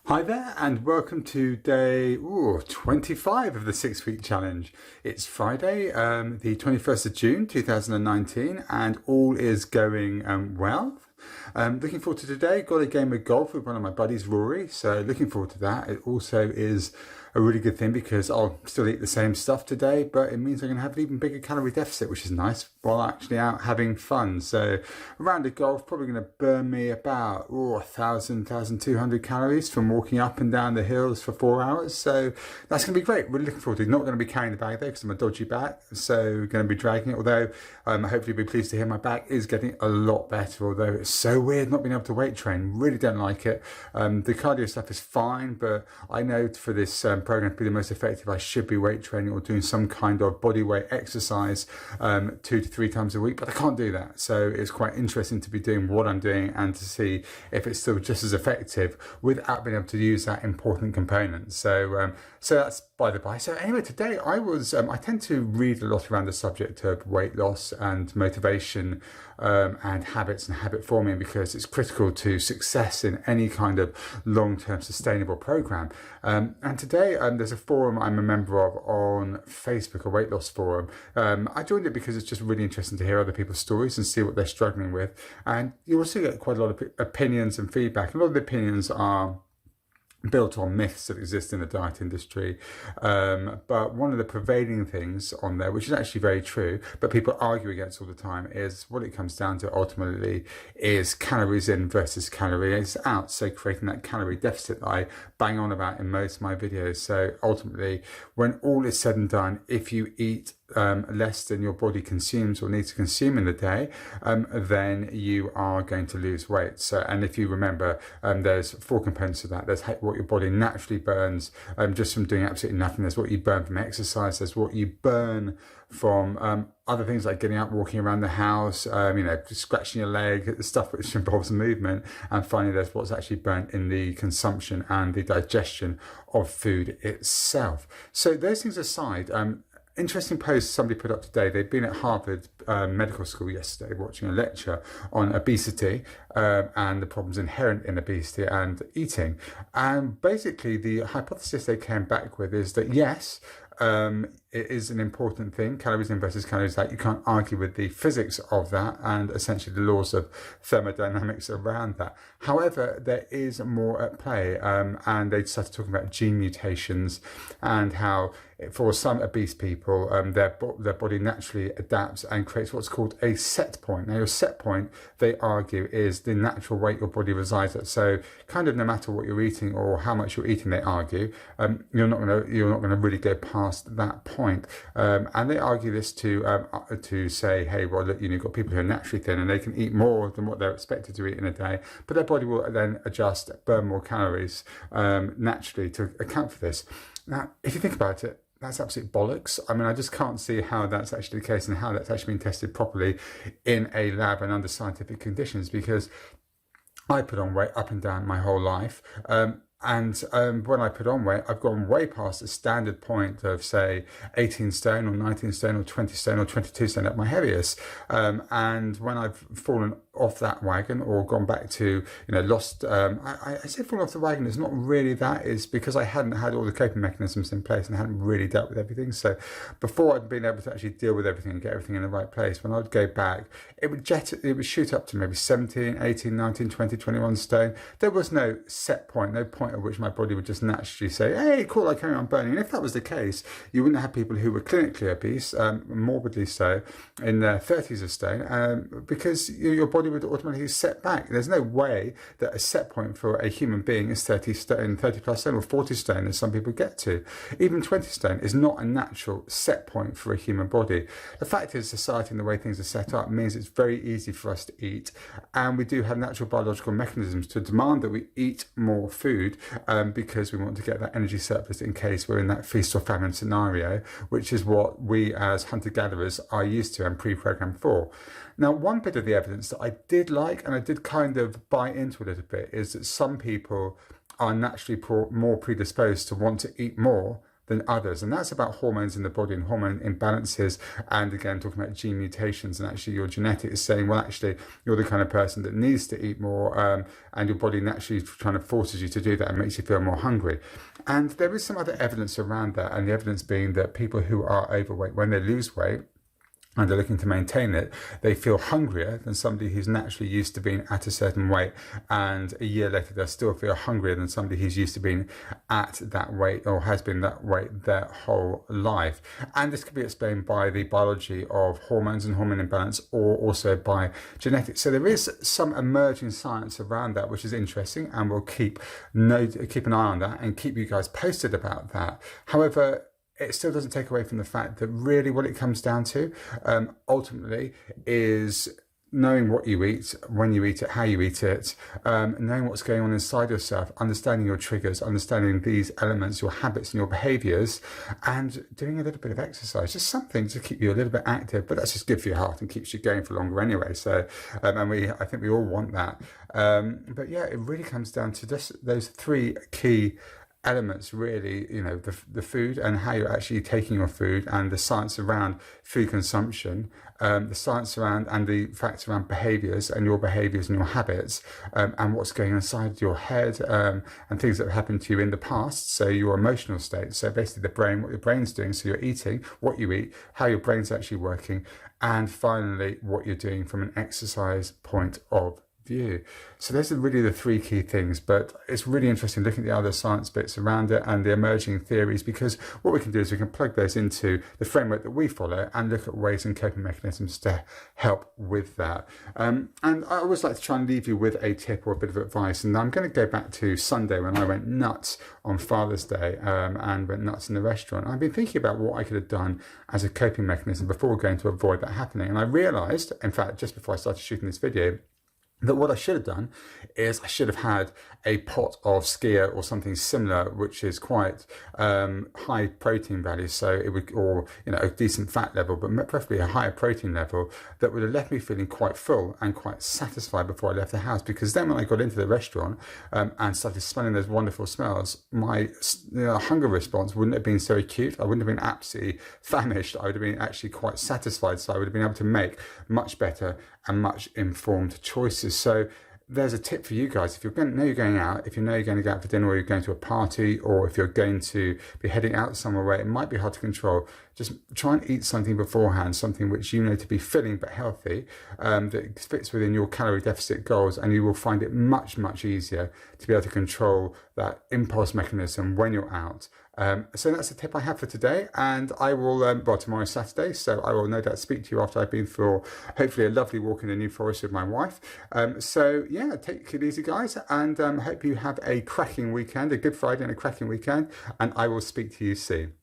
Hi there and welcome to day 25 of the 6-week challenge. It's Friday, the 21st of June 2019 and all is going well. Looking forward to today. Got a game of golf with one of my buddies, Rory, so looking forward to that. It also is a really good thing because I'll still eat the same stuff today, but it means I'm going to have an even bigger calorie deficit, which is nice, while actually out having fun. So a round of golf probably going to burn me about 1,200 calories from walking up and down the hills for 4 hours. So that's going to be great. Really looking forward to it. Not going to be carrying the bag though because I'm a dodgy back, so going to be dragging it. Although hopefully you'll be pleased to hear my back is getting a lot better, although it's so weird not being able to weight train. Really don't like it. The cardio stuff is fine, but I know for this program to be the most effective, I should be weight training or doing some kind of body weight exercise 2 to 3 times a week, but I can't do that. So it's quite interesting to be doing what I'm doing and to see if it's still just as effective without being able to use that important component. So that's by the by. So anyway, today I tend to read a lot around the subject of weight loss and motivation and habits and habit forming because it's critical to success in any kind of long-term sustainable program. And today there's a forum I'm a member of on Facebook, a weight loss forum. I joined it because it's just really interesting to hear other people's stories and see what they're struggling with. And you also get quite a lot of opinions and feedback. A lot of the opinions are built on myths that exist in the diet industry. But one of the prevailing things on there, which is actually very true, but people argue against all the time, is what it comes down to ultimately is calories in versus calories out. So creating that calorie deficit that I bang on about in most of my videos. So ultimately, when all is said and done, if you eat less than your body consumes or needs to consume in the day, then you are going to lose weight. So, and if you remember, there's 4 components of that. There's what your body naturally burns just from doing absolutely nothing. There's what you burn from exercise. There's what you burn from other things like getting out, walking around the house, scratching your leg, stuff which involves movement. And finally, there's what's actually burnt in the consumption and the digestion of food itself. So those things aside, interesting post somebody put up today. They'd been at Harvard Medical School yesterday watching a lecture on obesity and the problems inherent in obesity and eating. And basically the hypothesis they came back with is that yes, it is an important thing, calories in versus calories out. You can't argue with the physics of that and essentially the laws of thermodynamics around that. However, there is more at play, and they started talking about gene mutations and how for some obese people, their body naturally adapts and creates what's called a set point. Now, your set point, they argue, is the natural weight your body resides at. So, kind of no matter what you're eating or how much you're eating, they argue, you're not going to really go past that point. And they argue this to say, hey, well, look, you've got people who are naturally thin and they can eat more than what they're expected to eat in a day, but their body will then adjust, burn more calories naturally to account for this. Now, if you think about it, that's absolute bollocks. I mean, I just can't see how that's actually the case and how that's actually been tested properly in a lab and under scientific conditions, because I put on weight up and down my whole life. And when I put on weight, I've gone way past the standard point of, say, 18 stone or 19 stone or 20 stone or 22 stone at my heaviest. And when I've fallen off that wagon or gone back to, lost, I say fallen off the wagon, it's not really that. It's because I hadn't had all the coping mechanisms in place and hadn't really dealt with everything. So before I'd been able to actually deal with everything and get everything in the right place, when I'd go back, it would shoot up to maybe 17, 18, 19, 20, 21 stone. There was no set point, no point at which my body would just naturally say, hey, cool, I carry on burning. And if that was the case, you wouldn't have people who were clinically obese, morbidly so, in their 30s of stone, because your body would automatically set back. There's no way that a set point for a human being is 30 stone, 30 plus stone, or 40 stone, as some people get to. Even 20 stone is not a natural set point for a human body. The fact is, society and the way things are set up means it's very easy for us to eat, and we do have natural biological mechanisms to demand that we eat more food because we want to get that energy surplus in case we're in that feast or famine scenario, which is what we as hunter-gatherers are used to and pre-programmed for. Now, one bit of the evidence that I did like and I did kind of buy into a little bit is that some people are naturally more predisposed to want to eat more than others. And that's about hormones in the body and hormone imbalances. And again, talking about gene mutations and actually your genetics saying, well, actually, you're the kind of person that needs to eat more, and your body naturally kind of forces you to do that and makes you feel more hungry. And there is some other evidence around that, and the evidence being that people who are overweight, when they lose weight, and they're looking to maintain it, they feel hungrier than somebody who's naturally used to being at a certain weight, and a year later they'll still feel hungrier than somebody who's used to being at that weight or has been that weight their whole life. And this could be explained by the biology of hormones and hormone imbalance, or also by genetics. So there is some emerging science around that, which is interesting, and we'll keep an eye on that and keep you guys posted about that. However, it still doesn't take away from the fact that really what it comes down to ultimately is knowing what you eat, when you eat it, how you eat it, knowing what's going on inside yourself, understanding your triggers, understanding these elements, your habits and your behaviours, and doing a little bit of exercise, just something to keep you a little bit active. But that's just good for your heart and keeps you going for longer anyway. So, and I think we all want that. But yeah, it really comes down to just those three key elements, really, the food and how you're actually taking your food, and the science around food consumption, the science around and the facts around behaviors and your behaviors and your habits, and what's going on inside your head, and things that have happened to you in the past. So your emotional state, so basically the brain, what your brain's doing, so you're eating, what you eat, how your brain's actually working, and finally what you're doing from an exercise point of view. So those are really the three key things, but it's really interesting looking at the other science bits around it and the emerging theories, because what we can do is we can plug those into the framework that we follow and look at ways and coping mechanisms to help with that. And I always like to try and leave you with a tip or a bit of advice, and I'm going to go back to Sunday when I went nuts on Father's Day, and went nuts in the restaurant. I've been thinking about what I could have done as a coping mechanism before going to avoid that happening, and I realised, in fact, just before I started shooting this video, that what I should have done is I should have had a pot of skyr or something similar, which is quite high protein value. So it would, or a decent fat level, but preferably a higher protein level, that would have left me feeling quite full and quite satisfied before I left the house. Because then when I got into the restaurant and started smelling those wonderful smells, my hunger response wouldn't have been so acute. I wouldn't have been absolutely famished. I would have been actually quite satisfied. So I would have been able to make much better and much informed choices. So there's a tip for you guys. If you're going out, if you know you're going to go out for dinner, or you're going to a party, or if you're going to be heading out somewhere where it might be hard to control, just try and eat something beforehand, something which you know to be filling but healthy, that fits within your calorie deficit goals, and you will find it much, much easier to be able to control that impulse mechanism when you're out. So that's the tip I have for today, and I will, tomorrow's Saturday, so I will no doubt speak to you after I've been for hopefully a lovely walk in the New Forest with my wife. So yeah, take it easy, guys, and hope you have a cracking weekend, a Good Friday and a cracking weekend, and I will speak to you soon.